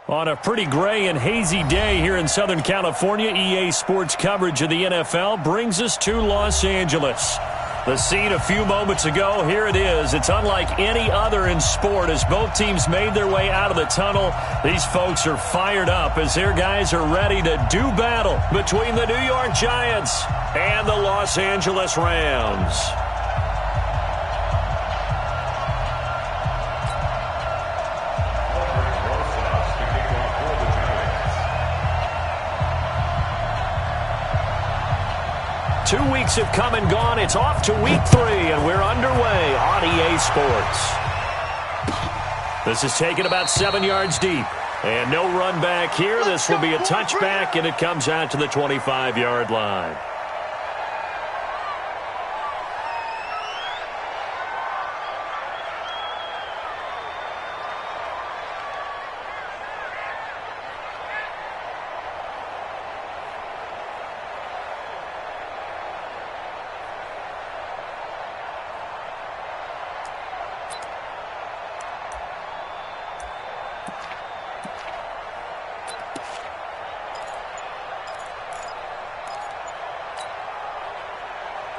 On a pretty gray and hazy day here in Southern California, EA Sports coverage of the NFL brings us to Los Angeles. The scene a few moments ago, here it is. It's unlike any other in sport as both teams made their way out of the tunnel. These folks are fired up as their guys are ready to do battle between the New York Giants and the Los Angeles Rams. Two weeks have come and gone. It's off to week 3, and we're underway on EA Sports. This is taken about 7 yards deep. And no run back here. This will be a touchback, and it comes out to the 25-yard line.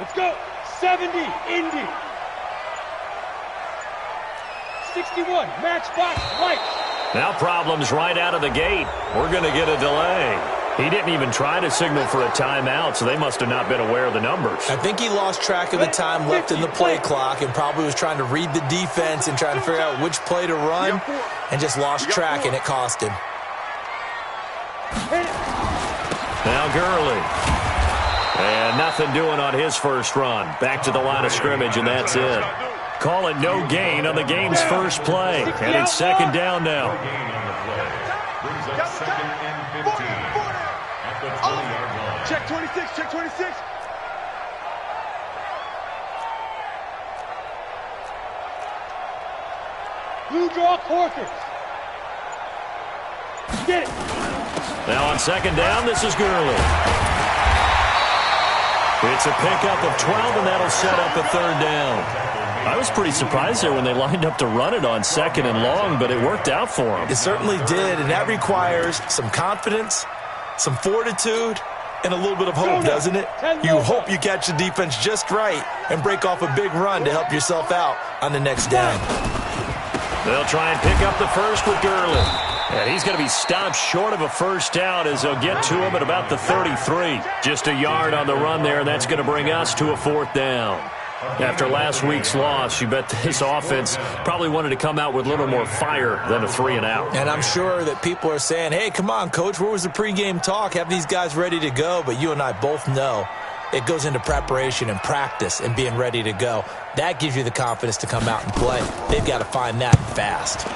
Let's go. 70, Indy. 61, matchbox, lights. Now problems right out of the gate. We're going to get a delay. He didn't even try to signal for a timeout, so they must have not been aware of the numbers. I think he lost track of the time left in the play clock and probably was trying to read the defense and trying to figure out which play to run and just lost track, and it cost him. Now Gurley. And nothing doing on his first run. Back to the line of scrimmage, and that's it. Call it no gain on the game's first play. And it's second down now. Brings up second and 15 at the 20-yard line. Check 26, check 26. Blue draw quarters. Get it. Now on second down, this is Gurley. It's a pickup of 12, and that'll set up a third down. I was pretty surprised there when they lined up to run it on second and long, but it worked out for them. It certainly did, and that requires some confidence, some fortitude, and a little bit of hope, doesn't it? You hope you catch the defense just right and break off a big run to help yourself out on the next down. They'll try and pick up the first with Gurley. And he's going to be stopped short of a first down as they'll get to him at about the 33. Just a yard on the run there, and that's going to bring us to a fourth down. After last week's loss, you bet this offense probably wanted to come out with a little more fire than a 3-and-out. And I'm sure that people are saying, hey, come on, Coach, where was the pregame talk? Have these guys ready to go? But you and I both know it goes into preparation and practice and being ready to go. That gives you the confidence to come out and play. They've got to find that fast.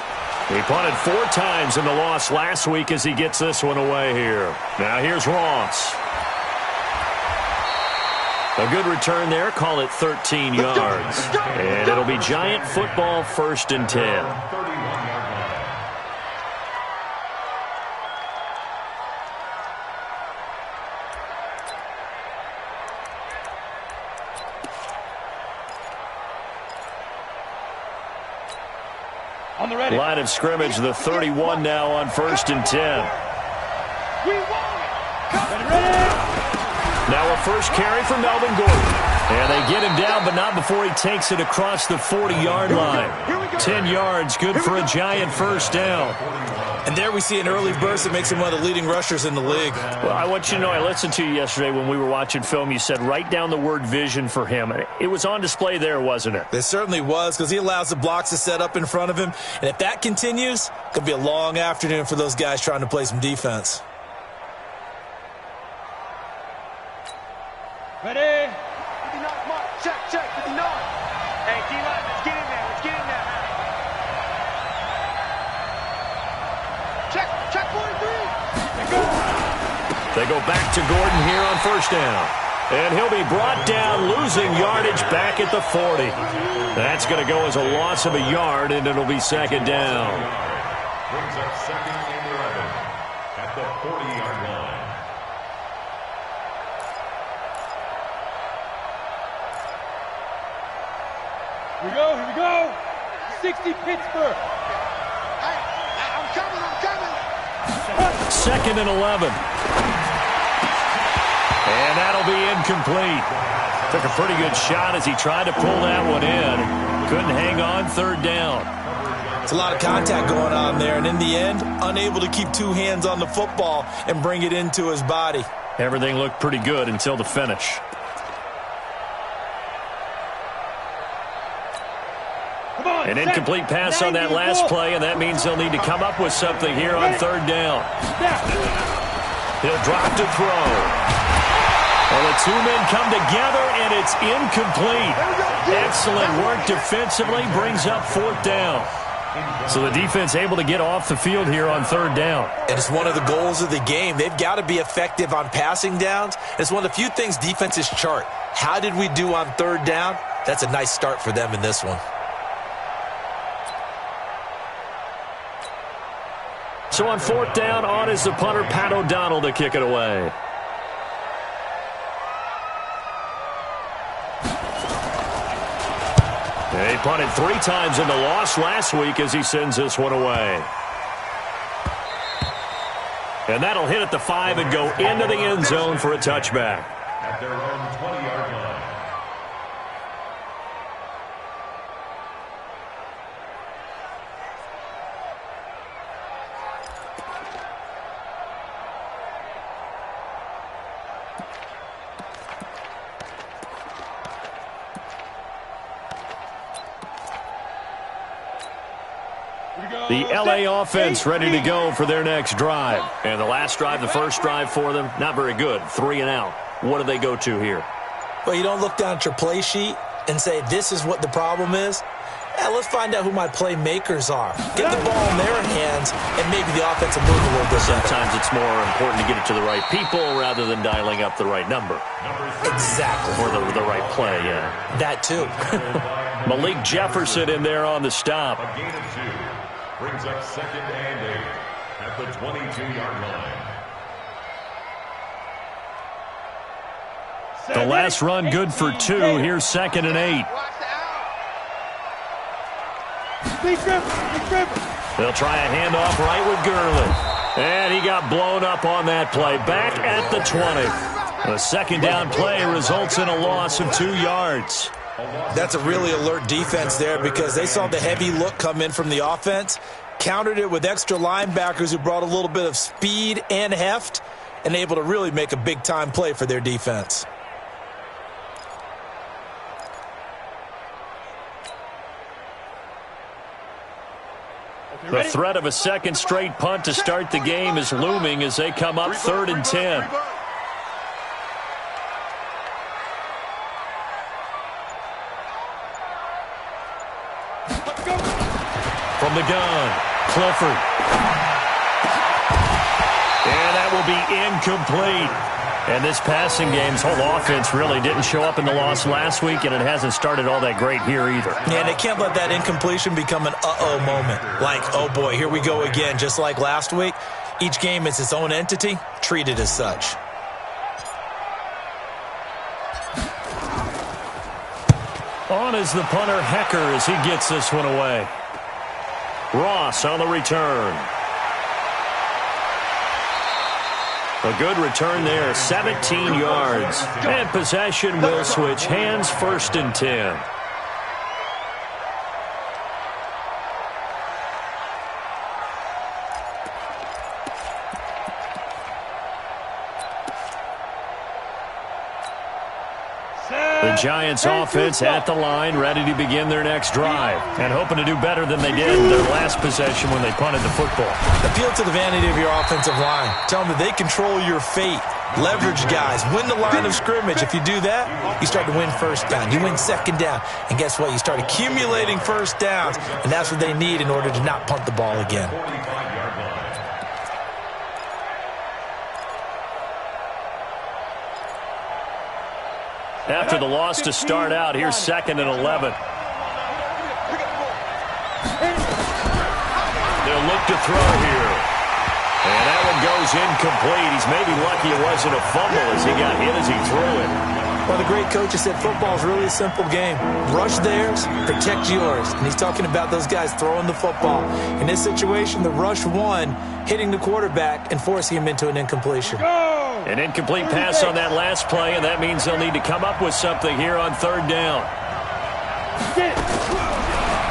He punted 4 times in the loss last week as he gets this one away here. Now here's Ross. A good return there. Call it 13 yards. And it'll be Giant football, 1st and 10. On the ready. Line of scrimmage, the 31 now on 1st and 10. We want it. Ready. Now a first carry for Melvin Gordon. And they get him down, but not before he takes it across the 40-yard line. 10 yards, good for a Giant first down. And there we see an early burst that makes him one of the leading rushers in the league. Well, I want you to know, I listened to you yesterday when we were watching film. You said write down the word vision for him. It was on display there, wasn't it? It certainly was, because he allows the blocks to set up in front of him. And if that continues, it could be a long afternoon for those guys trying to play some defense. Ready. 59, mark. Check, 59. Hey, D-line, let's get in there. Let's get in there. Check 43. They go back to Gordon here on first down. And he'll be brought down, losing yardage back at the 40. That's going to go as a loss of a yard, and it'll be second down. Brings up second and 11 at the 40-yard line. Here we go. 60 Pittsburgh. Hey, I'm coming. 2nd and 11. And that'll be incomplete. Took a pretty good shot as he tried to pull that one in. Couldn't hang on 3rd down. It's a lot of contact going on there, and in the end, unable to keep 2 hands on the football and bring it into his body. Everything looked pretty good until the finish. An incomplete pass on that last play, and that means they'll need to come up with something here on 3rd down. He'll drop to throw. Well, the 2 men come together, and it's incomplete. Excellent work defensively, brings up 4th down. So the defense able to get off the field here on 3rd down. And it's one of the goals of the game. They've got to be effective on passing downs. It's one of the few things defenses chart. How did we do on 3rd down? That's a nice start for them in this one. So on 4th down, on is the punter, Pat O'Donnell, to kick it away. He punted 3 times in the loss last week as he sends this one away. And that'll hit at the 5 and go into the end zone for a touchback. At their own 20-yard line. The L.A. offense ready to go for their next drive. And the last drive, the first drive for them, not very good. 3 and out. What do they go to here? Well, you don't look down at your play sheet and say, this is what the problem is. Let's find out who my playmakers are. Get the ball in their hands, and maybe the offense will move a little bit better. Sometimes it's more important to get it to the right people rather than dialing up the right number. Exactly. Or the right play, yeah. That too. Malik Jefferson in there on the stop. A gain of 2. Brings up 2nd and 8 at the 22-yard line. The last run good for 2. Here's 2nd and 8. They'll try a handoff right with Gurley. And he got blown up on that play. Back at the 20. The 2nd down play results in a loss of 2 yards. That's a really alert defense there because they saw the heavy look come in from the offense, countered it with extra linebackers who brought a little bit of speed and heft, and able to really make a big-time play for their defense. The threat of a second straight punt to start the game is looming as they come up 3rd and 10. From the gun, Clifford. And that will be incomplete. And this passing game's whole offense really didn't show up in the loss last week, and it hasn't started all that great here either. Yeah, they can't let that incompletion become an uh-oh moment. Like, oh boy, here we go again, just like last week. Each game is its own entity, treated as such. On is the punter, Hecker, as he gets this one away. Ross on the return. A good return there, 17 yards. And possession will switch hands, 1st and 10. The Giants offense at the line, ready to begin their next drive, and hoping to do better than they did in their last possession when they punted the football. Appeal to the vanity of your offensive line. Tell them that they control your fate. Leverage guys. Win the line of scrimmage. If you do that, you start to win 1st down. You win 2nd down. And guess what? You start accumulating 1st downs, and that's what they need in order to not punt the ball again. After the loss to start out, here's 2nd and 11. They'll look to throw here. And that one goes incomplete. He's maybe lucky it wasn't a fumble as he got hit as he threw it. Well, the great coach has said football is really a simple game. Rush theirs, protect yours. And he's talking about those guys throwing the football. In this situation, the rush won, hitting the quarterback and forcing him into an incompletion. An incomplete pass on that last play, and that means they'll need to come up with something here on third down.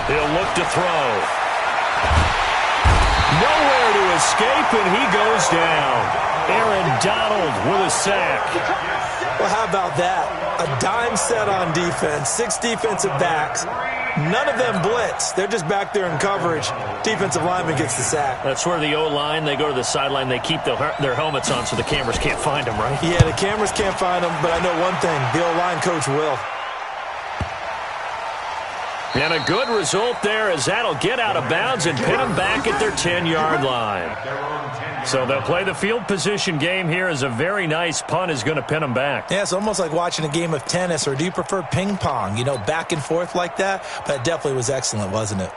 He'll look to throw. Nowhere to escape, and he goes down. Aaron Donald with a sack. Well, how about that? A dime set on defense, 6 defensive backs. None of them blitz. They're just back there in coverage. Defensive lineman gets the sack. That's where the O-line, they go to the sideline, they keep their helmets on so the cameras can't find them, right? Yeah, the cameras can't find them, but I know one thing. The O-line coach will. And a good result there as that'll get out of bounds and pin them back at their 10-yard line. So they'll play the field position game here as a very nice punt is going to pin them back. Yeah, it's almost like watching a game of tennis, or do you prefer ping pong? You know, back and forth like that? But it definitely was excellent, wasn't it?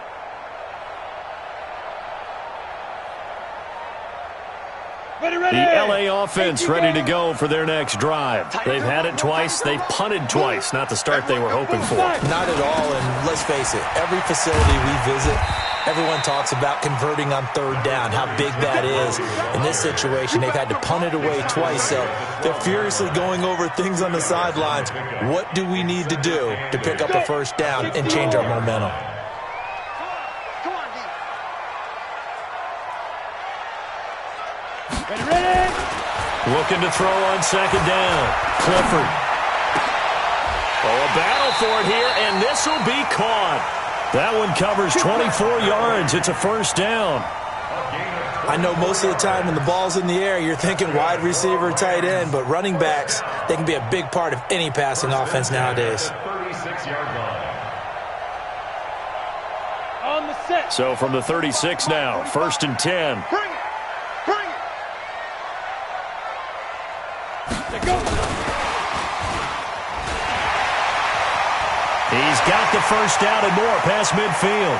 The LA offense ready to go for their next drive. They've had it twice. They've punted twice. Not the start they were hoping for. Not at all, and let's face it, every facility we visit, everyone talks about converting on third down, how big that is. In this situation, they've had to punt it away twice, so they're furiously going over things on the sidelines. What do we need to do to pick up a first down and change our momentum? Looking to throw on second down. Clifford. Oh, a battle for it here, and this will be caught. That one covers 24 yards. It's a first down. I know most of the time when the ball's in the air, you're thinking wide receiver, tight end, but running backs, they can be a big part of any passing offense nowadays. So from the 36 now, 1st and 10. He's got the first down and more past midfield.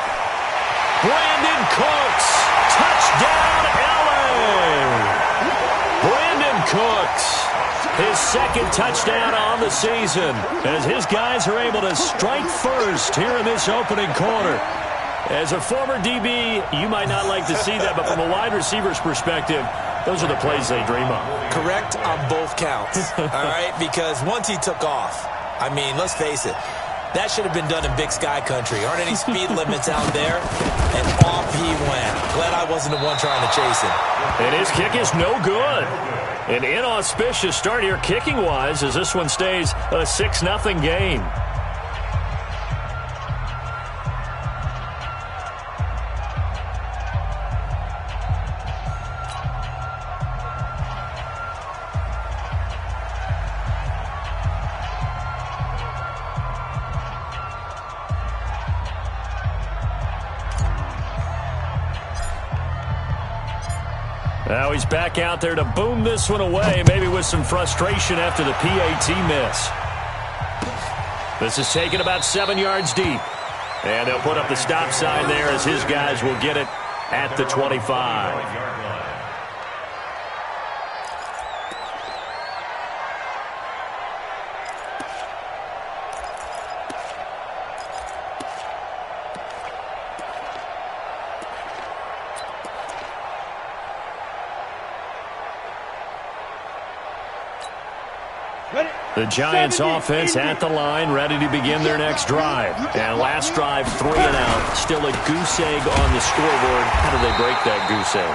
Brandon Cooks, touchdown LA! Brandon Cooks, his second touchdown on the season, as his guys are able to strike first here in this opening quarter. As a former DB, you might not like to see that, but from a wide receiver's perspective, those are the plays they dream of. Correct on both counts, all right? Because once he took off, I mean, let's face it, that should have been done in Big Sky Country. Aren't any speed limits out there? And off he went. Glad I wasn't the one trying to chase him. And his kick is no good. An inauspicious start here kicking-wise as this one stays a 6-0 game. Now he's back out there to boom this one away, maybe with some frustration after the PAT miss. This is taken about 7 yards deep. And they'll put up the stop sign there as his guys will get it at the 25. The Giants offense at the line, ready to begin their next drive. And last drive, 3 and out. Still a goose egg on the scoreboard. How do they break that goose egg?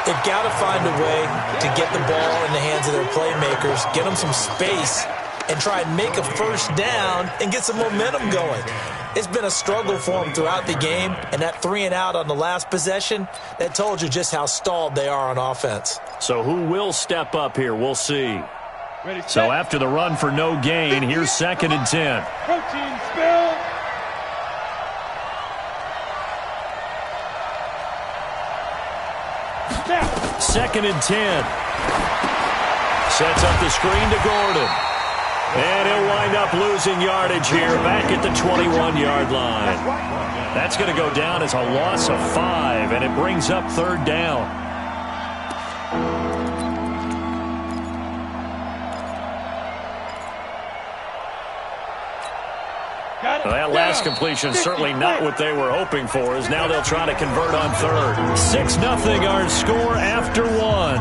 They've got to find a way to get the ball in the hands of their playmakers, get them some space, and try and make a first down and get some momentum going. It's been a struggle for them throughout the game, and that 3 and out on the last possession, that told you just how stalled they are on offense. So who will step up here? We'll see. So after the run for no gain, here's 2nd and 10. Protein spill. Now. 2nd and 10. Sets up the screen to Gordon. And he'll wind up losing yardage here back at the 21-yard line. That's going to go down as a loss of 5, and it brings up 3rd down. Well, that last completion certainly not what they were hoping for, as now they'll try to convert on third. 6-0 our score after one.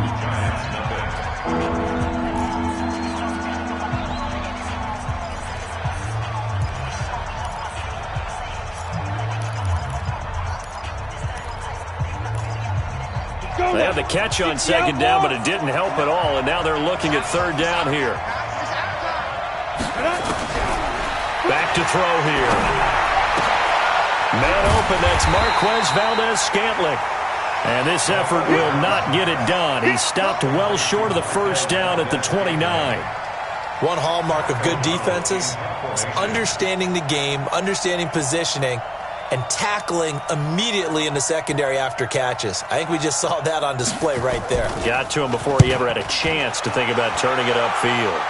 They had the catch on second down, but it didn't help at all, and now they're looking at third down here. Back to throw here. Man open, that's Marquez Valdez-Scantling. And this effort will not get it done. He stopped well short of the first down at the 29. One hallmark of good defenses is understanding the game, understanding positioning, and tackling immediately in the secondary after catches. I think we just saw that on display right there. Got to him before he ever had a chance to think about turning it upfield.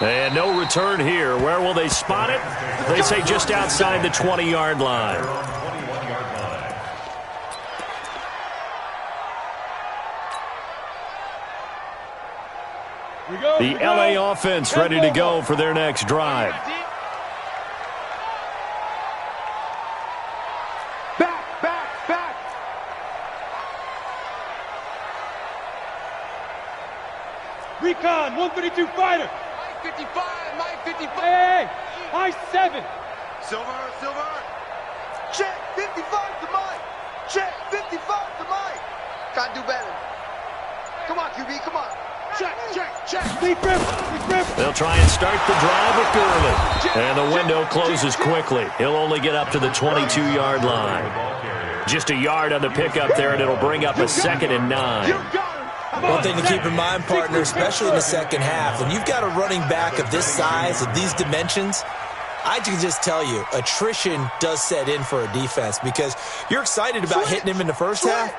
And no return here. Where will they spot it? They say just outside the 20-yard line. The LA offense ready to go for their next drive. Back. Recon, 132 fighter. Mike 55. Hey, high 7. Silver. Check, 55 to Mike. Check, 55 to Mike. Gotta do better. Come on, QB, come on. Check. Deep grip. They'll try and start the drive with Gurley. And the window closes quickly. He'll only get up to the 22-yard line. Just a yard on the pickup there, and it'll bring up a 2nd and 9. One thing to keep in mind, partner, especially in the second half, when you've got a running back of this size, of these dimensions, I can just tell you, attrition does set in for a defense because you're excited about hitting him in the first half.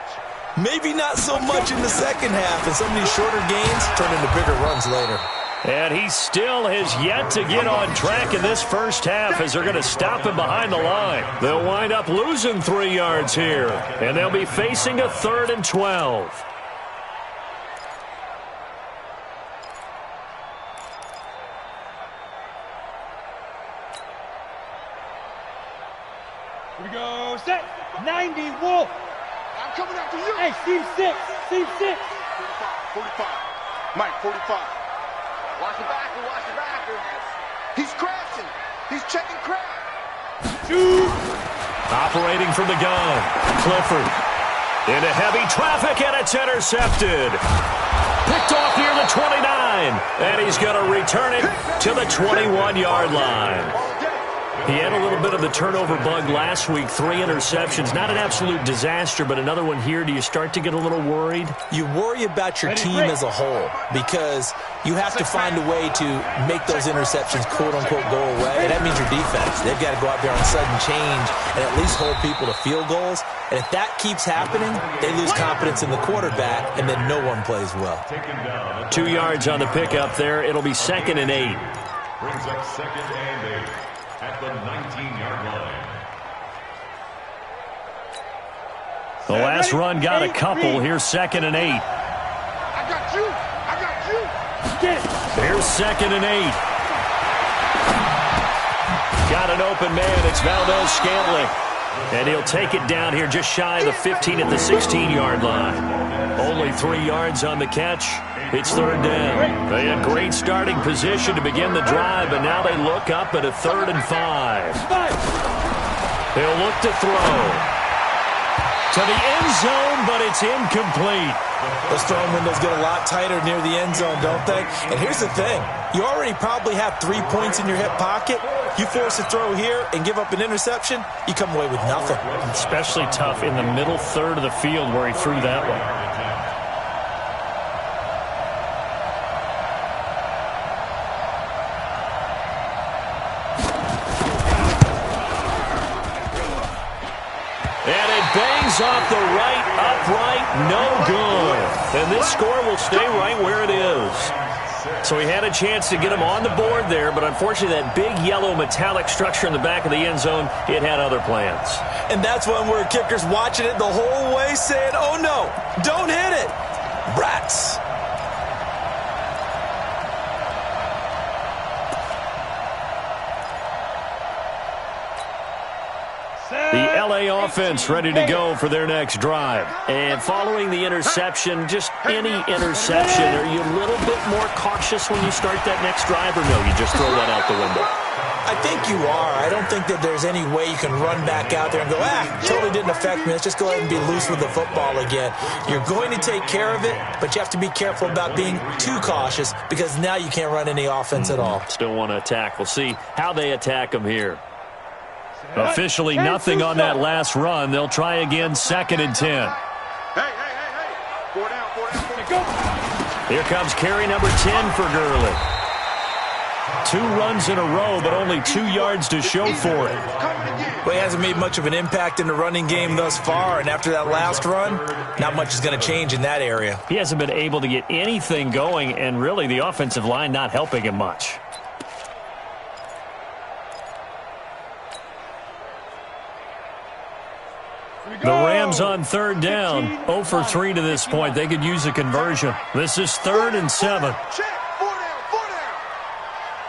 Maybe not so much in the second half, and some of these shorter gains turn into bigger runs later. And he still has yet to get on track in this first half as they're going to stop him behind the line. They'll wind up losing 3 yards here, and they'll be facing a 3rd and 12. Here we go, set. 90, Wolf. I'm coming after you. Hey, seam 6. 45. Mike, 45. Watch the backer. He's crashing. He's checking crash. Operating from the gun, Clifford. Into heavy traffic, and it's intercepted. Picked off near the 29, and he's going to return it to the 21-yard line. He had a little bit of the turnover bug last week, 3 interceptions. Not an absolute disaster, but another one here. Do you start to get a little worried? You worry about your team as a whole because you have to find a way to make those interceptions, quote-unquote, go away. And that means your defense. They've got to go out there on sudden change and at least hold people to field goals. And if that keeps happening, they lose confidence in the quarterback, and then no one plays well. 2 yards on the pickup there. It'll be 2nd and 8. Brings up 2nd and 8. At the 19-yard line. The last run got a couple. Here's 2nd and 8. I got you. Get it. Here's 2nd and 8. Got an open man. It's Valdez-Scantling. And he'll take it down here just shy of the 15 at the 16-yard line. Only 3 yards on the catch. It's 3rd down. They had great starting position to begin the drive, but now they look up at a 3rd and 5. He'll look to throw. To the end zone, but it's incomplete. Those throwing windows get a lot tighter near the end zone, don't they? And here's the thing. You already probably have 3 points in your hip pocket. You force a throw here and give up an interception, you come away with nothing. Especially tough in the middle third of the field where he threw that one. Bangs off the right, upright, no good. And this score will stay right where it is. So he had a chance to get him on the board there, but unfortunately that big yellow metallic structure in the back of the end zone, it had other plans. And that's when we're kickers watching it the whole way saying, oh no, don't hit it. Brats. EA offense ready to go for their next drive. And following the interception, just any interception, are you a little bit more cautious when you start that next drive, or no, you just throw that out the window? I think you are. I don't think that there's any way you can run back out there and go, totally didn't affect me. Let's just go ahead and be loose with the football again. You're going to take care of it, but you have to be careful about being too cautious because now you can't run any offense at all. Still want to attack. We'll see how they attack them here. Officially nothing on that last run. They'll try again, 2nd and 10. Hey. 4 down, 4 down, 4 down. Here comes carry number 10 for Gurley. 2 runs in a row, but only 2 yards to show for it. Well, he hasn't made much of an impact in the running game thus far, and after that last run, not much is going to change in that area. He hasn't been able to get anything going, and really the offensive line not helping him much. The Rams on 3rd down, 0 for 3 to this point. They could use a conversion. This is 3rd and 7. Check, 4 down, 4 down.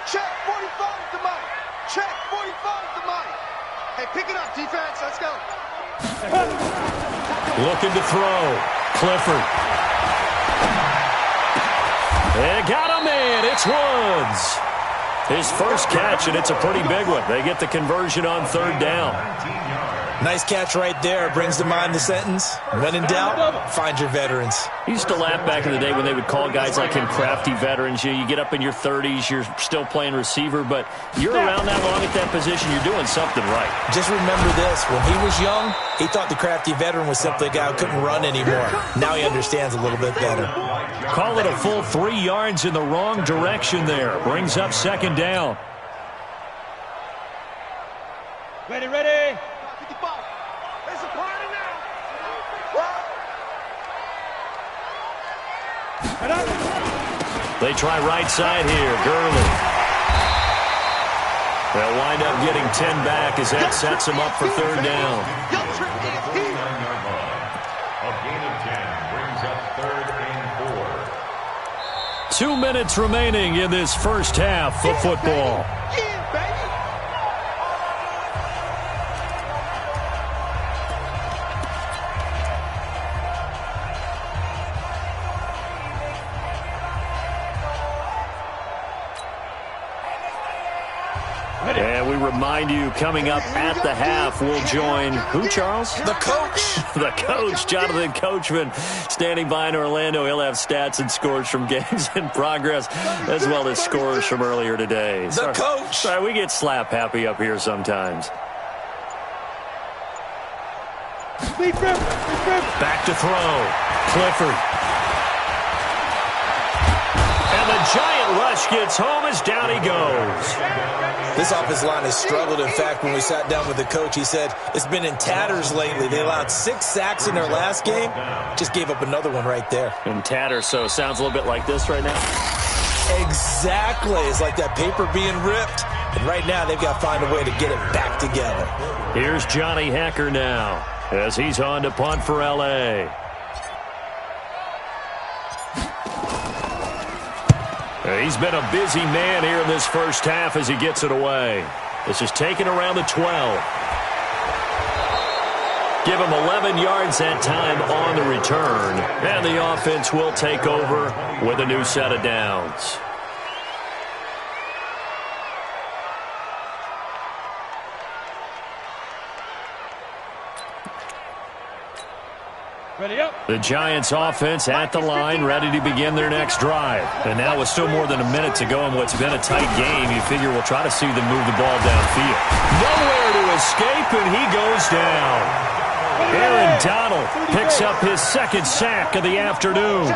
Check, 45 to Mike. Check, 45 to Mike. Hey, pick it up, defense. Let's go. Looking to throw. Clifford. They got a man. It's Woods. His first catch, and it's a pretty big one. They get the conversion on 3rd down. Nice catch right there. Brings to mind the sentence, when in doubt, find your veterans. I used to laugh back in the day when they would call guys like him crafty veterans. You get up in your 30s, you're still playing receiver, but you're around that long at that position, you're doing something right. Just remember this. When he was young, he thought the crafty veteran was simply a guy who couldn't run anymore. Now he understands a little bit better. Call it a full 3 yards in the wrong direction there. Brings up 2nd down. Ready. 55. There's a party now. They try right side here. Gurley. They'll wind up getting 10 back as that sets them up for 3rd down. A gain of 10 brings up 3rd and 4. 2 minutes remaining in this first half of football. Yeah, baby. And we remind you, coming up at the half, we'll join who, Charles? The coach. The coach, Jonathan Coachman, standing by in Orlando. He'll have stats and scores from games in progress, as well as scores from earlier today. The coach. Sorry, we get slap happy up here sometimes. Back to throw. Clifford. And the giant rush gets home as down he goes. This offensive line has struggled. In fact, when we sat down with the coach, he said it's been in tatters lately. They allowed 6 sacks in their last game. Just gave up another one right there. In tatters, so sounds a little bit like this right now. Exactly. It's like that paper being ripped. And right now, they've got to find a way to get it back together. Here's Johnny Hekker now as he's on to punt for L.A. He's been a busy man here in this first half as he gets it away. This is taken around the 12. Give him 11 yards that time on the return. And the offense will take over with a new set of downs. Ready up. The Giants offense at the line, ready to begin their next drive. And now with still more than a minute to go in what's been a tight game, you figure we'll try to see them move the ball downfield. Nowhere to escape, and he goes down. Aaron Donald picks up his 2nd sack of the afternoon.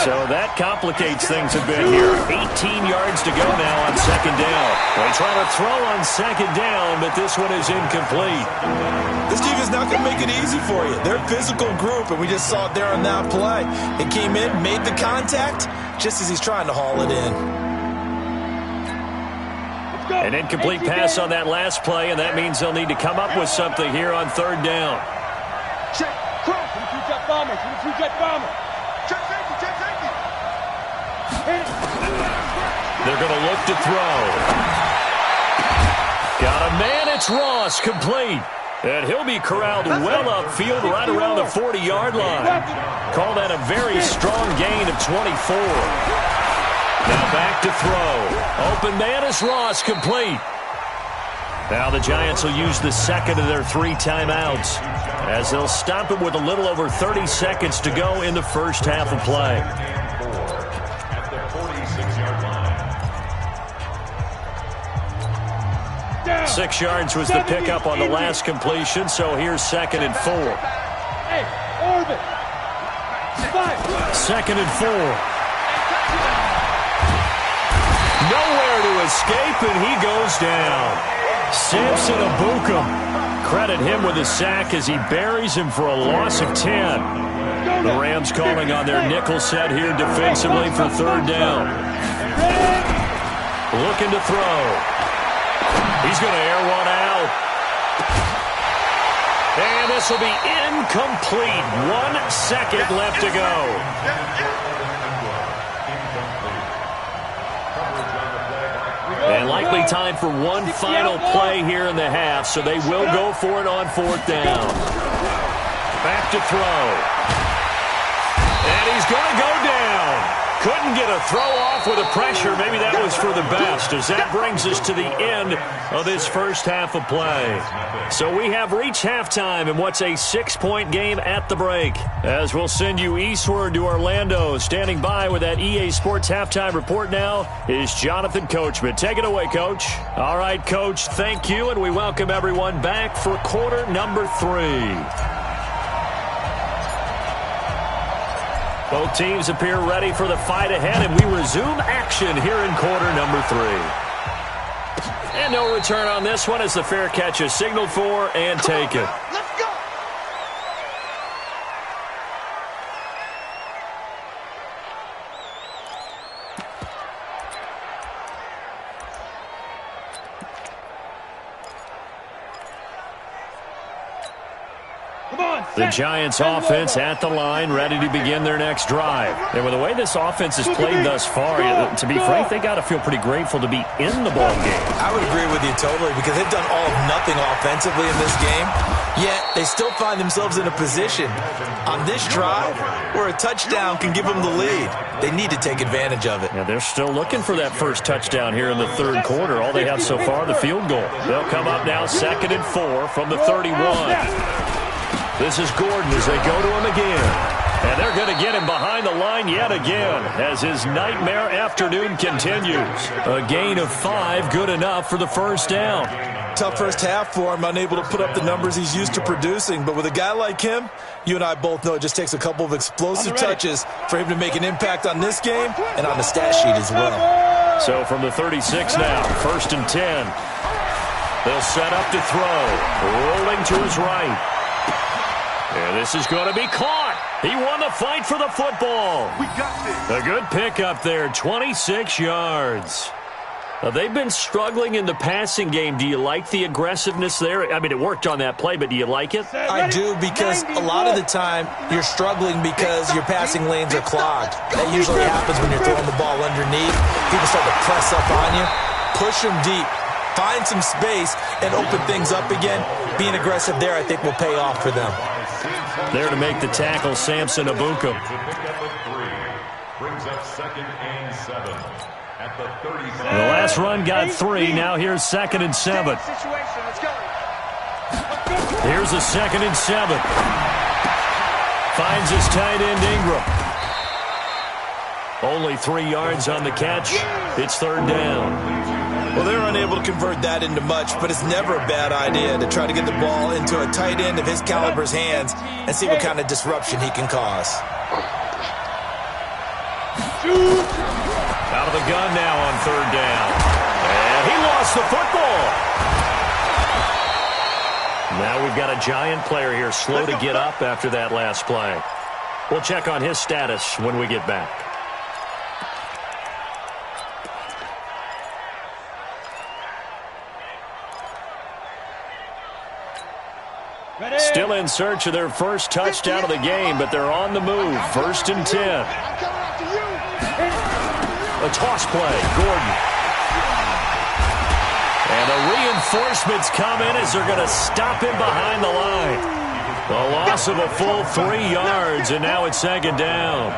So that complicates things a bit here. 18 yards to go now on 2nd down. They try to throw on 2nd down, but this one is incomplete. This defense is not going to make it easy for you. They're a physical group, and we just saw it there on that play. It came in, made the contact, just as he's trying to haul it in. An incomplete pass on that last play, and that means they'll need to come up with something here on 3rd down. Check. Cross. Two-jet bomber. Two-jet bomber. Check safety. Check safety. Hit it. They're going to look to throw. Got a man. It's Ross. Complete. And he'll be corralled well upfield right around the 40-yard line. Call that a very strong gain of 24. Now back to throw. Open man is Ross, complete. Now the Giants will use the second of their 3 timeouts as they'll stop it with a little over 30 seconds to go in the first half of play. At the 46-yard line. 6 yards was the pickup on the last completion, so here's 2nd and 4. Hey, Orbit. 2nd and 4. Nowhere to escape, and he goes down. Samson Ebukam. Credit him with a sack as he buries him for a loss of 10. The Rams calling on their nickel set here defensively for 3rd down. Looking to throw. He's going to air one out. And this will be incomplete. 1 second left to go. And likely time for one final play here in the half, so they will go for it on 4th down. Back to throw. And he's going to go down. Couldn't get a throw off with the pressure. Maybe that was for the best, as that brings us to the end of this first half of play. So we have reached halftime in what's a 6-point game at the break, as we'll send you eastward to Orlando. Standing by with that EA Sports halftime report now is Jonathan Coachman. Take it away, Coach. All right, Coach, thank you, and we welcome everyone back for quarter number 3. Both teams appear ready for the fight ahead, and we resume action here in quarter number 3. And no return on this one as the fair catch is signaled for and taken. Let's go. The Giants offense at the line, ready to begin their next drive. And with the way this offense has played thus far, to be frank, they got to feel pretty grateful to be in the ball game. I would agree with you totally, because they've done all of nothing offensively in this game, yet they still find themselves in a position on this drive where a touchdown can give them the lead. They need to take advantage of it. Yeah, they're still looking for that first touchdown here in the 3rd quarter. All they have so far, the field goal. They'll come up now 2nd and 4 from the 31. This is Gordon as they go to him again. And they're going to get him behind the line yet again as his nightmare afternoon continues. A gain of 5, good enough for the first down. Tough first half for him, unable to put up the numbers he's used to producing. But with a guy like him, you and I both know it just takes a couple of explosive touches for him to make an impact on this game and on the stat sheet as well. So from the 36 now, 1st and 10. They'll set up to throw. Rolling to his right. And this is going to be caught. He won the fight for the football. We got this. A good pickup there, 26 yards. Now, they've been struggling in the passing game. Do you like the aggressiveness there? I mean, it worked on that play, but do you like it? I do, because a lot of the time you're struggling because your passing lanes are clogged. That usually happens when you're throwing the ball underneath. People start to press up on you. Push them deep. Find some space and open things up again. Being aggressive there, I think, will pay off for them. There to make the tackle, Samson Ebukam. Brings up 2nd and 7 at the 37. The last run got 3. Now here's 2nd and 7. Let's go. Here's a 2nd and 7. Finds his tight end Ingram. Only 3 yards on the catch. It's 3rd down. Well, they're unable to convert that into much, but it's never a bad idea to try to get the ball into a tight end of his caliber's hands and see what kind of disruption he can cause. Out of the gun now on 3rd down. And he lost the football. Now we've got a Giant player here slow to get up after that last play. We'll check on his status when we get back. Still in search of their first touchdown of the game, but they're on the move. 1st and 10. A toss play. Gordon. And a Reinforcements come in as they're going to stop him behind the line. A loss of a full 3 yards, and now it's second down.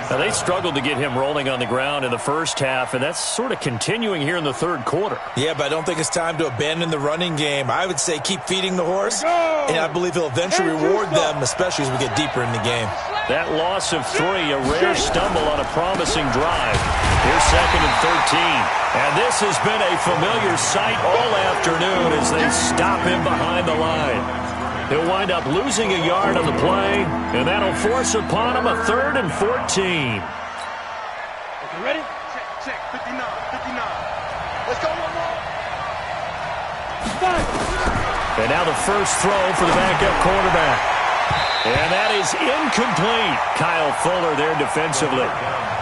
Now, they struggled to get him rolling on the ground in the first half, and that's sort of continuing here in the third quarter. Yeah, but I don't think it's time to abandon the running game. I would say keep feeding the horse, and I believe he'll eventually reward them, especially as we get deeper in the game. That loss of 3, a rare stumble on a promising drive. Here's second and 13. And this has been a familiar sight all afternoon as they stop him behind the line. He'll wind up losing a yard on the play, and that'll force upon him a 3rd and 14. Okay, ready? Check, 59, 59. Let's go one more. And now the first throw for the backup quarterback. And that is incomplete. Kyle Fuller there defensively.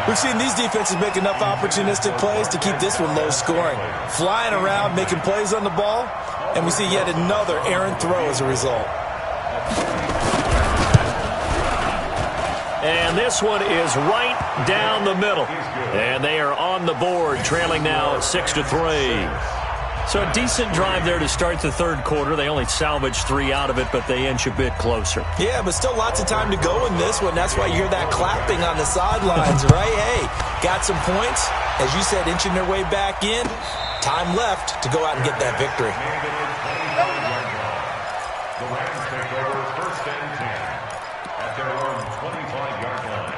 We've seen these defenses make enough opportunistic plays to keep this one low scoring. Flying around, making plays on the ball, and we see yet another errant throw as a result. And this one is right down the middle. And they are on the board, trailing now at 6-3. So a decent drive there to start the third quarter. They only salvaged 3 out of it, but they inch a bit closer. Yeah, but still lots of time to go in this one. That's why you hear that clapping on the sidelines, right? Hey, got some points. As you said, inching their way back in. Time left to go out and get that victory. The Rams take over 1st and 10 at their own 25-yard line.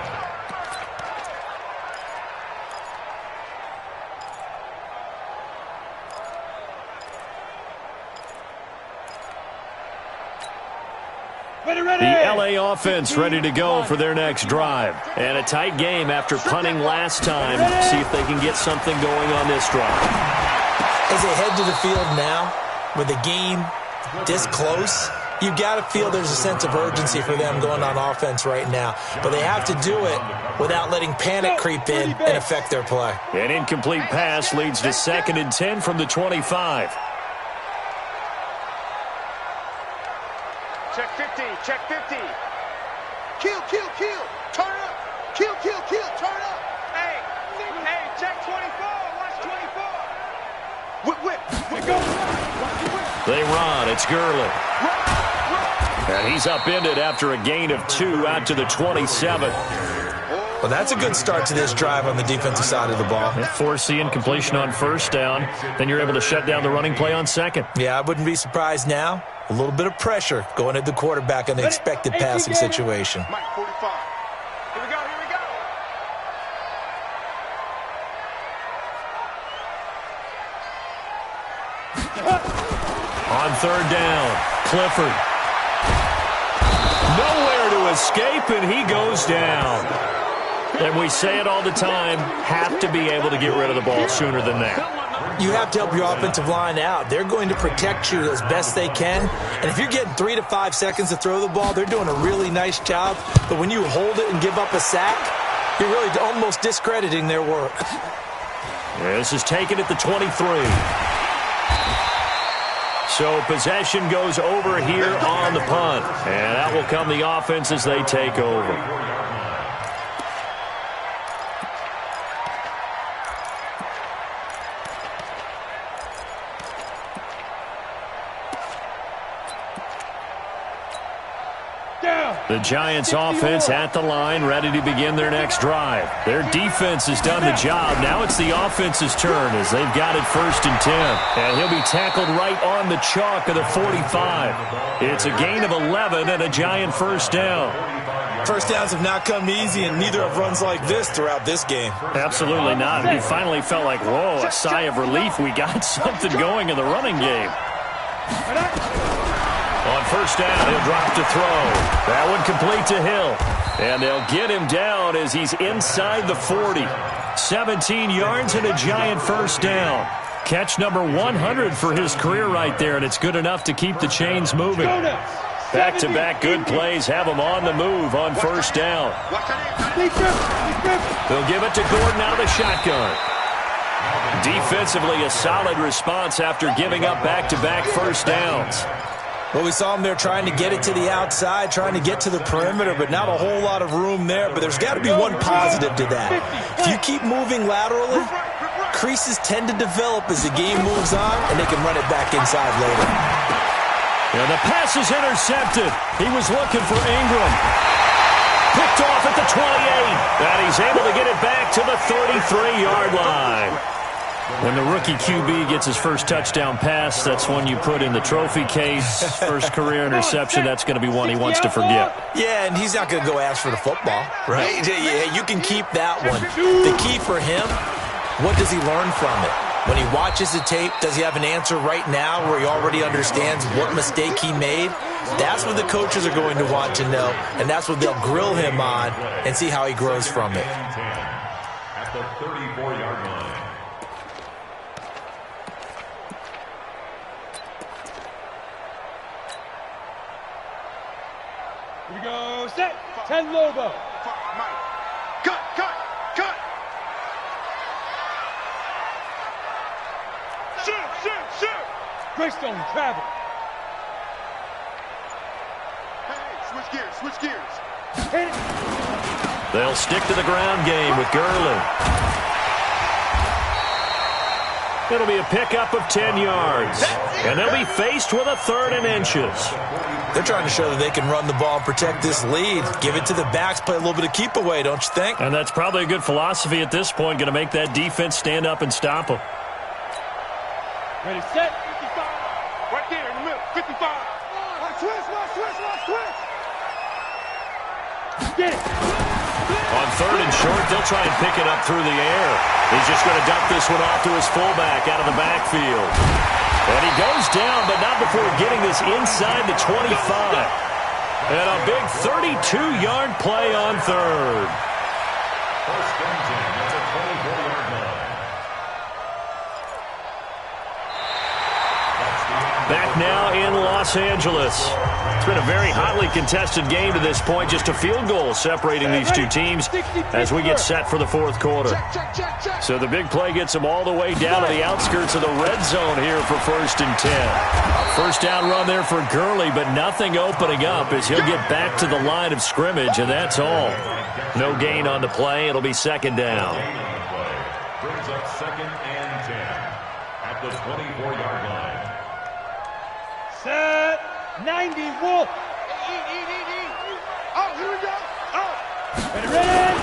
The L.A. offense ready to go for their next drive. And a tight game after punting last time. See if they can get something going on this drive. As they head to the field now, with the game this close, you've got to feel there's a sense of urgency for them going on offense right now. But they have to do it without letting panic creep in and affect their play. An incomplete pass leads to 2nd and 10 from the 25. Check 50, check 50. Kill, kill, kill. Turn up. Kill, kill, kill. Turn up. Hey, check 24. Watch 24. Whip. Go. They run. It's Gurley. And he's upended after a gain of 2 out to the 27. Well, that's a good start to this drive on the defensive side of the ball. Force the incompletion on 1st down. Then you're able to shut down the running play on 2nd. Yeah, I wouldn't be surprised now. A little bit of pressure going at the quarterback in an expected passing situation. Mike, 45. Here we go. On 3rd down, Clifford. Nowhere to escape, and he goes down. And we say it all the time, have to be able to get rid of the ball sooner than that. You have to help your offensive line out. They're going to protect you as best they can. And if you're getting 3 to 5 seconds to throw the ball, they're doing a really nice job. But when you hold it and give up a sack, you're really almost discrediting their work. This is taken at the 23. So possession goes over here on the punt. And out will come the offense as they take over. The Giants offense at the line, ready to begin their next drive. Their defense has done the job. Now it's the offense's turn as they've got it 1st and 10. And he'll be tackled right on the chalk of the 45. It's a gain of 11 and a Giant 1st down. First downs have not come easy, and neither have runs like this throughout this game. Absolutely not. You finally felt like, whoa, a sigh of relief. We got something going in the running game. On 1st down, he'll drop to throw. That one complete to Hill. And they'll get him down as he's inside the 40. 17 yards and a Giant 1st down. Catch number 100 for his career right there, and it's good enough to keep the chains moving. Back-to-back good plays have him on the move on 1st down. They'll give it to Gordon out of the shotgun. Defensively, a solid response after giving up back-to-back 1st downs. Well, we saw him there trying to get it to the outside, trying to get to the perimeter, but not a whole lot of room there. But there's got to be one positive to that. If you keep moving laterally, creases tend to develop as the game moves on, and they can run it back inside later. And the pass is intercepted. He was looking for Ingram. Picked off at the 28. And he's able to get it back to the 33-yard line. When the rookie QB gets his first touchdown pass, that's one you put in the trophy case. First career interception, that's going to be one he wants to forget. Yeah, and he's not going to go ask for the football, right? Yeah, you can keep that one. The key for him, what does he learn from it? When he watches the tape, does he have an answer right now where he already understands what mistake he made? That's what the coaches are going to want to know, and that's what they'll grill him on and see how he grows from it. At the 34-yard line. Here we go, set, 10 Lobo. Cut, cut, cut. Shoot, shoot, shoot. Greystone travel. Hey, switch gears, switch gears. Hit it. They'll stick to the ground game with Gurley. It'll be a pickup of 10 yards. And they'll be faced with a 3rd and inches. They're trying to show that they can run the ball and protect this lead. Give it to the backs, play a little bit of keep away, don't you think? And that's probably a good philosophy at this point, going to make that defense stand up and stop them. Ready, set. 55. Right there in the middle, 55. Watch switch, watch switch, watch switch. Get it. On 3rd and short, they'll try and pick it up through the air. He's just going to dump this one off to his fullback out of the backfield. And he goes down, but not before getting this inside the 25. And a big 32-yard play on 3rd. First and 10 at the 24-yard line. Back now in Los Angeles. It's been a very hotly contested game to this point. Just a field goal separating these two teams as we get set for the 4th quarter. So the big play gets them all the way down to the outskirts of the red zone here for 1st and 10. First down run there for Gurley, but nothing opening up as he'll get back to the line of scrimmage, and that's all. No gain on the play. It'll be 2nd down. Brings up 2nd and 10 at the 24-yard line. Set. 90 Wolf. Oh, here we go. Oh. Ready, ready.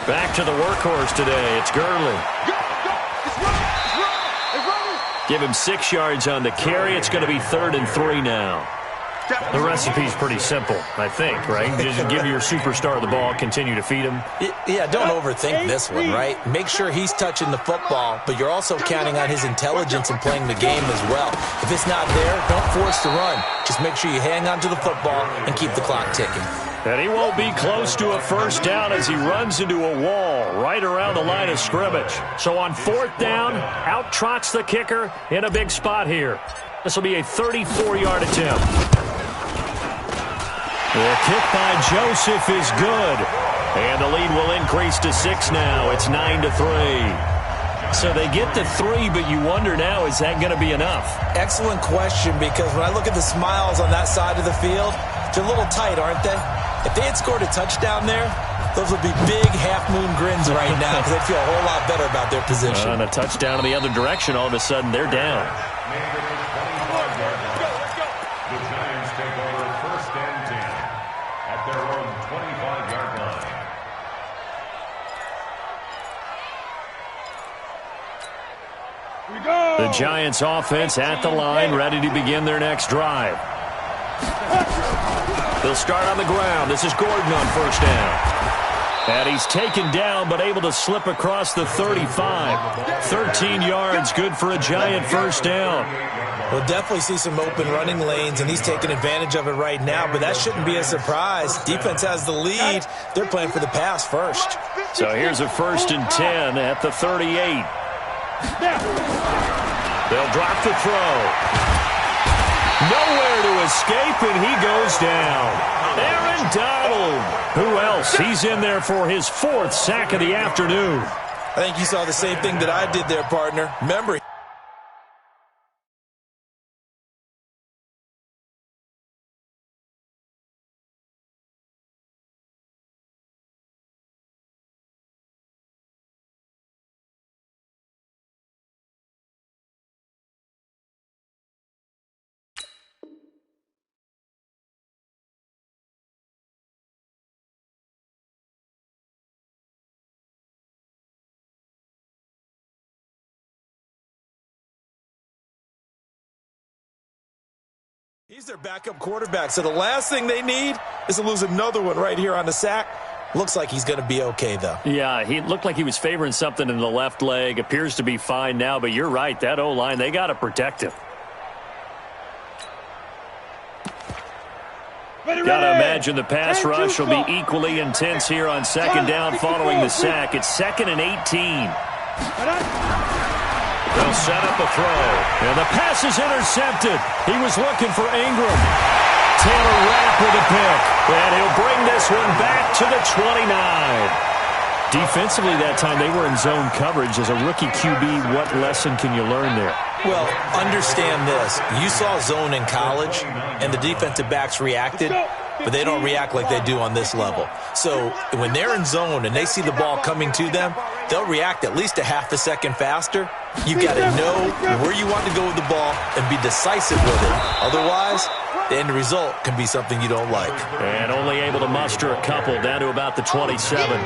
Back to the workhorse today. It's Gurley. Go, go. It's running. It's running. It's running. Give him 6 yards on the carry. It's going to be 3rd and 3 now. The recipe's pretty simple, I think, right? Just give your superstar the ball, continue to feed him. Yeah, don't overthink this one, right? Make sure he's touching the football, but you're also counting on his intelligence and playing the game as well. If it's not there, don't force the run. Just make sure you hang on to the football and keep the clock ticking. And he won't be close to a first down as he runs into a wall right around the line of scrimmage. So on 4th down, out trots the kicker in a big spot here. This will be a 34-yard attempt. The kick by Joseph is good. And the lead will increase to 6 now. It's 9-3. So they get to 3, but you wonder now, is that going to be enough? Excellent question, because when I look at the smiles on that side of the field, they're a little tight, aren't they? If they had scored a touchdown there, those would be big half-moon grins right now because they'd feel a whole lot better about their position. And a touchdown in the other direction, all of a sudden they're down. The Giants take over 1st and 10 at their own 25-yard line. Here we go. The Giants offense at the line, ready to begin their next drive. They'll start on the ground. This is Gordon on 1st down. And he's taken down, but able to slip across the 35. 13 yards, good for a Giant first down. We'll definitely see some open running lanes, and he's taking advantage of it right now, but that shouldn't be a surprise. Defense has the lead. They're playing for the pass first. So here's a 1st and 10 at the 38. They'll drop the throw. Nowhere to escape, and he goes down. Aaron Donald. Who else? He's in there for his 4th sack of the afternoon. I think you saw the same thing that I did there, partner. Remember, He's their backup quarterback, so the last thing they need is to lose another one right here on the sack. Looks like he's going to be okay, though. Yeah, he looked like he was favoring something in the left leg. Appears to be fine now, but you're right. That O-line, they got to protect him. Got to imagine the pass rush will be equally intense here on second down following the sack. It's 2nd and 18. They'll set up a throw. And the pass is intercepted. He was looking for Ingram. Taylor Rapp with a pick. And he'll bring this one back to the 29. Defensively that time, they were in zone coverage. As a rookie QB, what lesson can you learn there? Well, understand this. You saw zone in college, and the defensive backs reacted, but they don't react like they do on this level. So when they're in zone and they see the ball coming to them, they'll react at least a half a second faster. You've got to know where you want to go with the ball and be decisive with it. Otherwise, the end result can be something you don't like. And only able to muster a couple down to about the 27.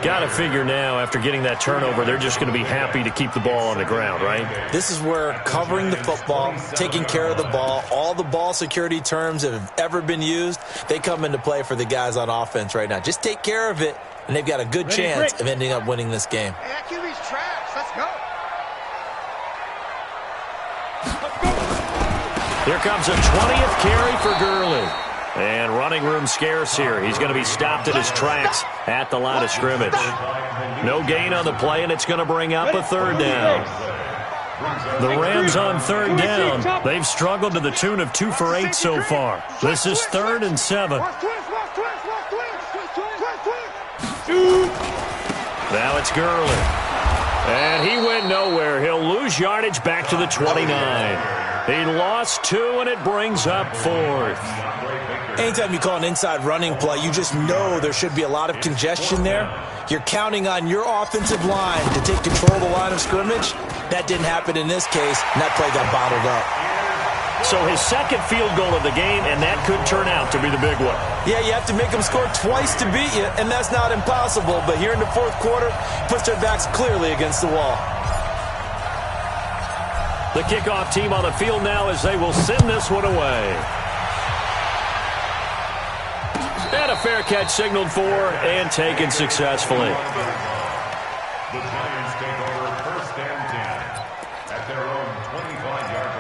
Got to figure now, after getting that turnover, they're just going to be happy to keep the ball on the ground, right? This is where covering the football, taking care of the ball, all the ball security terms that have ever been used, they come into play for the guys on offense right now. Just take care of it, and they've got a good chance of ending up winning this game. Hey, that QB's trash. Let's go. Here comes a 20th carry for Gurley. And running room scarce here. He's going to be stopped at his tracks at the line of scrimmage. No gain on the play, and it's going to bring up a 3rd down. The Rams on 3rd down. They've struggled to the tune of 2 for 8 so far. This is 3rd and 7. Now it's Gurley. And he went nowhere. He'll lose yardage back to the 29. He lost 2, and it brings up 4th. Anytime you call an inside running play, you just know there should be a lot of congestion there. You're counting on your offensive line to take control of the line of scrimmage. That didn't happen in this case, and that play got bottled up. So his 2nd field goal of the game, and that could turn out to be the big one. Yeah, you have to make them score twice to beat you, and that's not impossible. But here in the 4th quarter, puts their backs clearly against the wall. The kickoff team on the field now as they will send this one away. And a fair catch signaled for and taken successfully. The Giants take over 1st and 10 at their own 25-yard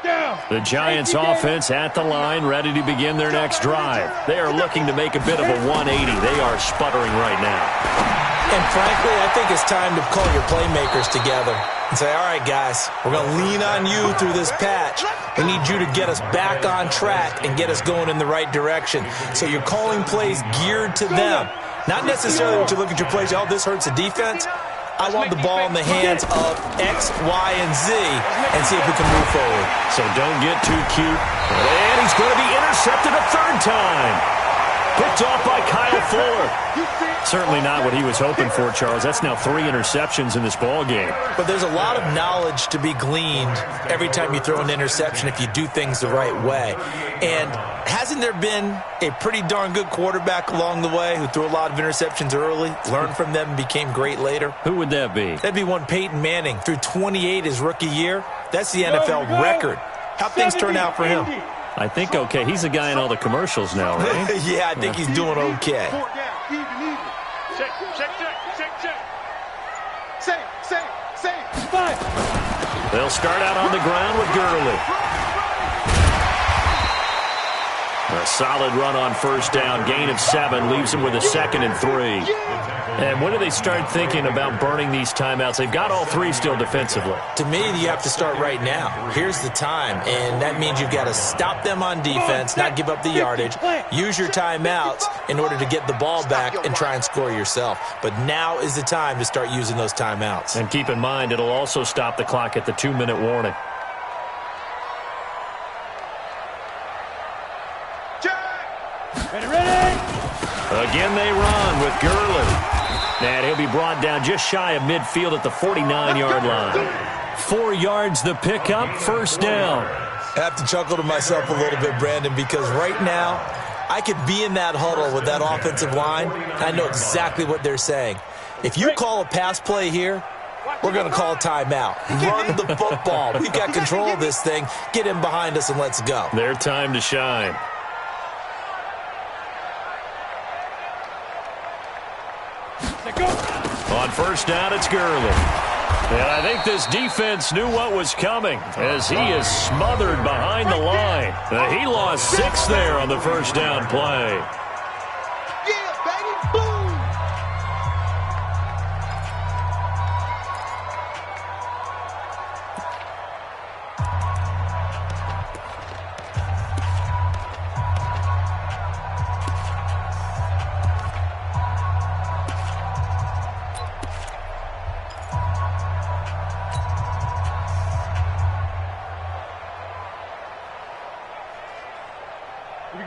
line. The Giants offense at the line, ready to begin their next drive. They are looking to make a bit of a 180. They are sputtering right now. And frankly, I think it's time to call your playmakers together and say, all right, guys, we're going to lean on you through this patch. We need you to get us back on track and get us going in the right direction. So you're calling plays geared to them. Not necessarily what you look at your plays, oh, this hurts the defense. I want the ball in the hands of X, Y, and Z and see if we can move forward. So don't get too cute. And he's going to be intercepted a 3rd time. Picked off by Kyle Fuller. Certainly not what he was hoping for, Charles. That's now 3 interceptions in this ball game. But there's a lot of knowledge to be gleaned every time you throw an interception if you do things the right way. And hasn't there been a pretty darn good quarterback along the way who threw a lot of interceptions early, learned from them, and became great later? Who would that be? That'd be one Peyton Manning. Threw 28 his rookie year. That's the NFL record. How'd things turn out for him? I think okay. He's the guy in all the commercials now, right? Yeah, I think he's doing okay. They'll start out on the ground with Gurley. A solid run on 1st down. Gain of 7 leaves him with a 2nd and 3. And when do they start thinking about burning these timeouts? They've got all 3 still defensively. To me, you have to start right now. Here's the time, and that means you've got to stop them on defense, not give up the yardage, use your timeouts in order to get the ball back and try and score yourself. But now is the time to start using those timeouts. And keep in mind, it'll also stop the clock at the 2-minute warning. Again they run with Gurley. And he'll be brought down just shy of midfield at the 49-yard line. 4 yards the pickup, 1st down. I have to chuckle to myself a little bit, Brandon, because right now I could be in that huddle with that offensive line. I know exactly what they're saying. If you call a pass play here, We're going to call a timeout. Run the football. We've got control of this thing. Get him behind us and let's go. Their time to shine. On first down, it's Gurley. And I think this defense knew what was coming as he is smothered behind the line. He lost 6 there on the first down play. Yeah, baby, boom!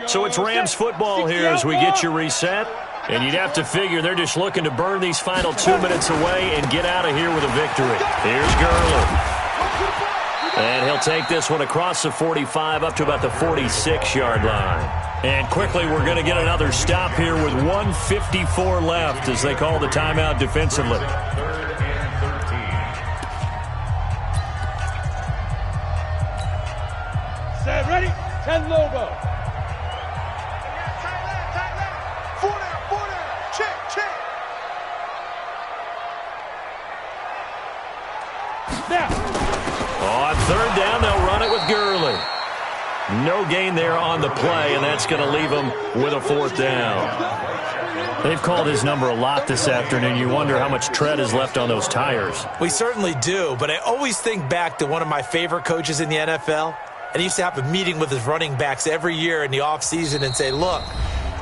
So it's Rams football here as we get you reset. And you'd have to figure they're just looking to burn these final 2 minutes away and get out of here with a victory. Here's Gurley. And he'll take this one across the 45 up to about the 46-yard line. And quickly we're going to get another stop here with 1:54 left as they call the timeout defensively. Set, ready? 10 Lobo. On third down, they'll run it with Gurley. No gain there on the play, and that's going to leave them with a 4th down. They've called his number a lot this afternoon. You wonder how much tread is left on those tires. We certainly do, but I always think back to one of my favorite coaches in the NFL, and he used to have a meeting with his running backs every year in the offseason and say, look,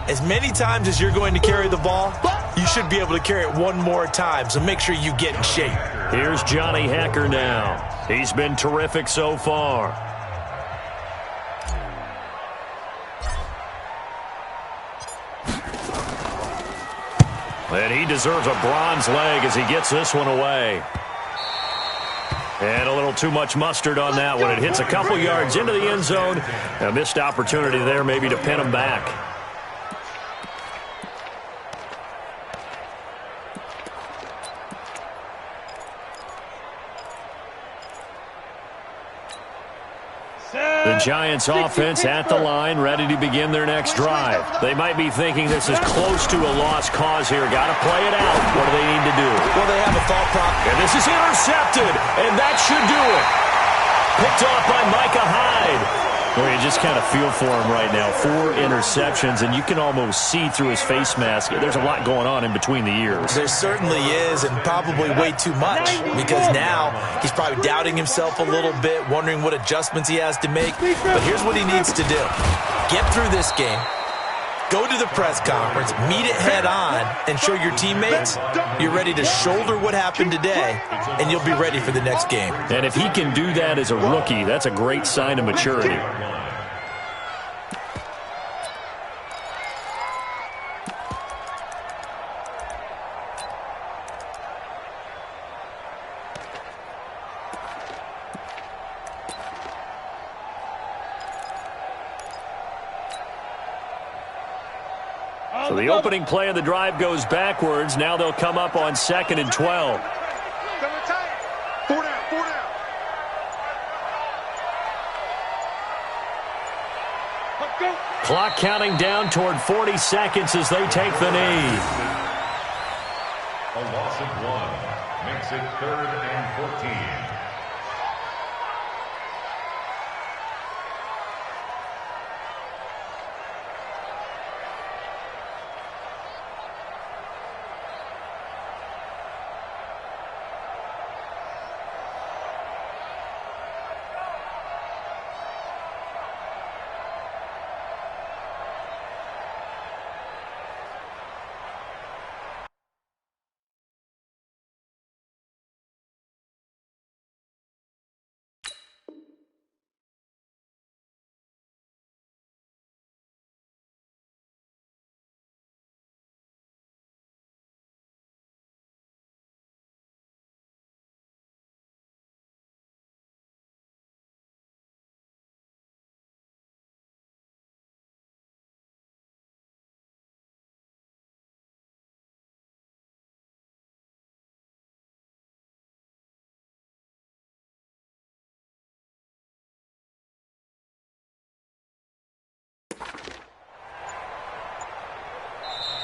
as many times as you're going to carry the ball, you should be able to carry it one more time, so make sure you get in shape. Here's Johnny Hekker now. He's been terrific so far. And he deserves a bronze leg as he gets this one away. And a little too much mustard on that one. It hits a couple yards into the end zone. A missed opportunity there maybe to pin him back. The Giants offense at the line, ready to begin their next drive. They might be thinking this is close to a lost cause here. Got to play it out. What do they need to do? Well, they have a thought process. And this is intercepted, and that should do it. Picked off by Micah Hyde. Well, you just kind of feel for him right now. 4 interceptions, and you can almost see through his face mask. There's a lot going on in between the ears. There certainly is, and probably way too much, because now he's probably doubting himself a little bit, wondering what adjustments he has to make. But here's what he needs to do. Get through this game, go to the press conference, meet it head on, and show your teammates you're ready to shoulder what happened today, and you'll be ready for the next game. And if he can do that as a rookie, that's a great sign of maturity. So the opening play of the drive goes backwards. Now they'll come up on 2nd and 12. Four down. Clock counting down toward 40 seconds as they take the knee. A loss of 1 makes it 3rd and 14.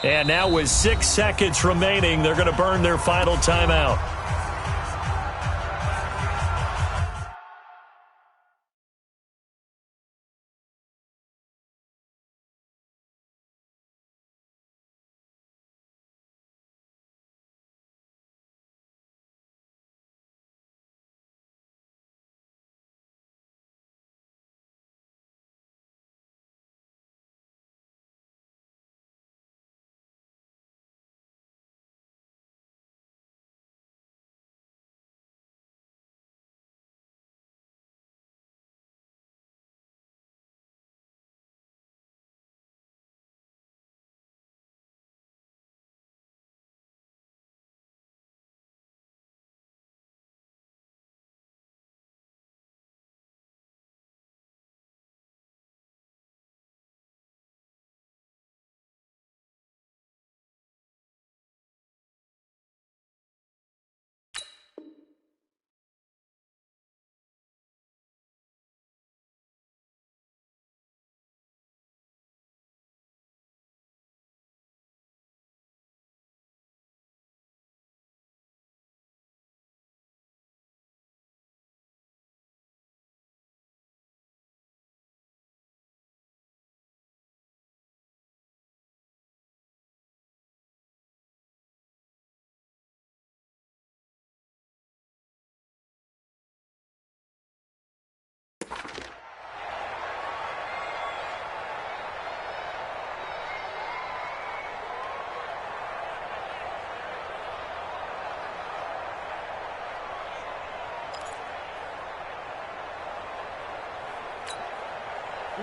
And now with 6 seconds remaining, they're going to burn their final timeout.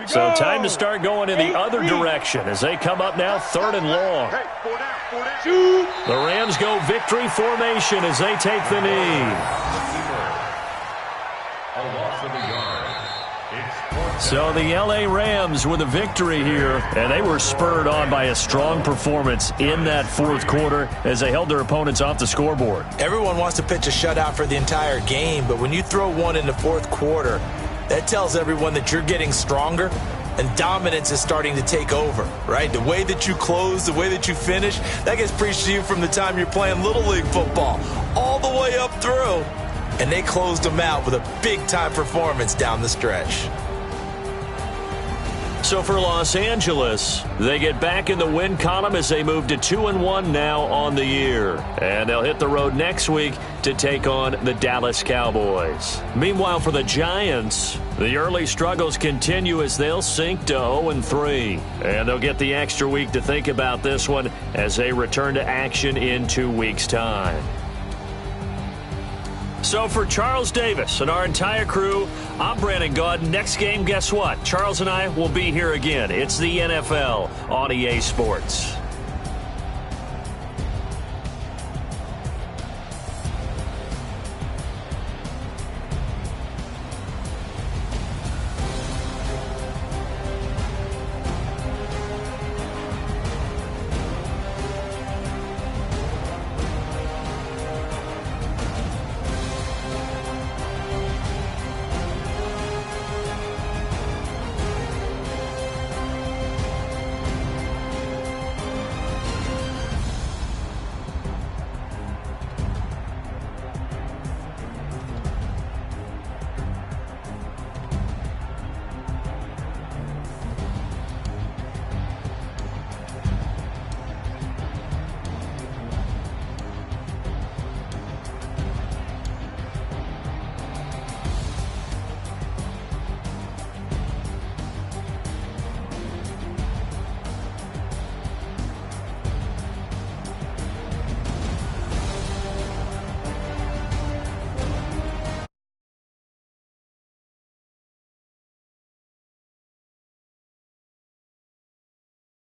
So time to start going in the other direction as they come up now 3rd and long. The Rams go victory formation as they take the knee. So the L.A. Rams with a victory here, and they were spurred on by a strong performance in that 4th quarter as they held their opponents off the scoreboard. Everyone wants to pitch a shutout for the entire game, but when you throw one in the 4th quarter, that tells everyone that you're getting stronger and dominance is starting to take over, right? The way that you close, the way that you finish, that gets preached to you from the time you're playing Little League football all the way up through. And they closed them out with a big-time performance down the stretch. So for Los Angeles, they get back in the win column as they move to 2-1 now on the year. And they'll hit the road next week to take on the Dallas Cowboys. Meanwhile, for the Giants, the early struggles continue as they'll sink to 0-3. And they'll get the extra week to think about this one as they return to action in 2 weeks' time. So for Charles Davis and our entire crew, I'm Brandon Gaudin. Next game, guess what? Charles and I will be here again. It's the NFL on EA Sports.